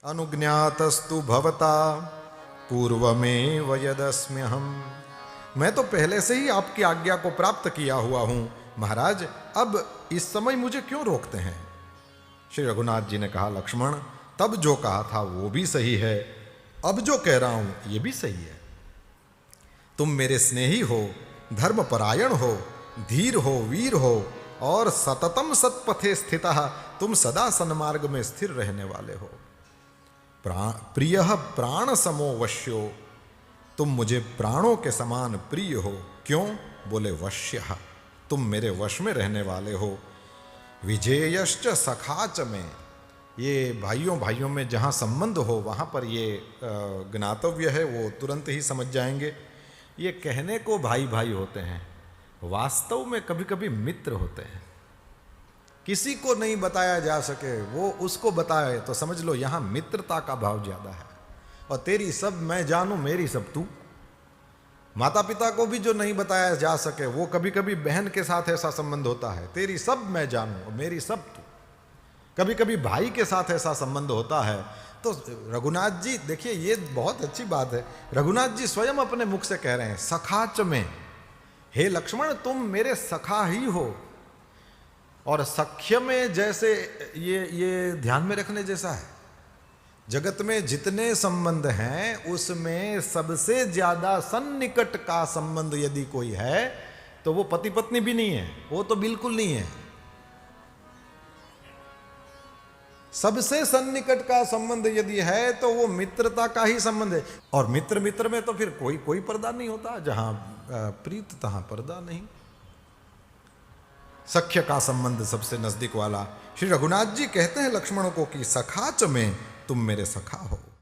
अनुज्ञातस्तु भवता पूर्वमेव यदस्म्यहम्। मैं तो पहले से ही आपकी आज्ञा को प्राप्त किया हुआ हूं महाराज, अब इस समय मुझे क्यों रोकते हैं? श्री रघुनाथ जी ने कहा, लक्ष्मण, तब जो कहा था वो भी सही है, अब जो कह रहा हूं ये भी सही है। तुम मेरे स्नेही हो, धर्मपरायण हो, धीर हो, वीर हो और सततम सत्पथे स्थितः, तुम सदा सन्मार्ग में स्थिर रहने वाले हो। प्रिय प्राण समो वश्यो, तुम मुझे प्राणों के समान प्रिय हो। क्यों? बोले वश्य, तुम मेरे वश में रहने वाले हो। विजेयश्च सखाच में, ये भाइयों भाइयों में जहाँ संबंध हो वहाँ पर ये ज्ञातव्य है, वो तुरंत ही समझ जाएंगे। ये कहने को भाई भाई होते हैं, वास्तव में कभी कभी मित्र होते हैं। किसी को नहीं बताया जा सके वो उसको बताए तो समझ लो यहाँ मित्रता का भाव ज्यादा है। और तेरी सब मैं जानूं, मेरी सब तू। माता पिता को भी जो नहीं बताया जा सके वो कभी कभी बहन के साथ ऐसा संबंध होता है, तेरी सब मैं जानूं और मेरी सब तू। कभी कभी भाई के साथ ऐसा संबंध होता है। तो रघुनाथ जी देखिए, ये बहुत अच्छी बात है, रघुनाथ जी स्वयं अपने मुख से कह रहे हैं सखाच में, हे लक्ष्मण तुम मेरे सखा ही हो। और सख्य में जैसे ये ध्यान में रखने जैसा है, जगत में जितने संबंध हैं उसमें सबसे ज्यादा सन्निकट का संबंध यदि कोई है तो वो पति पत्नी भी नहीं है, वो तो बिल्कुल नहीं है। सबसे सन्निकट का संबंध यदि है तो वो मित्रता का ही संबंध है। और मित्र मित्र में तो फिर कोई पर्दा नहीं होता, जहां प्रीत तहां पर्दा नहीं। सख्य का संबंध सबसे नजदीक वाला। श्री रघुनाथ जी कहते हैं लक्ष्मण को कि सखाच में तुम मेरे सखा हो।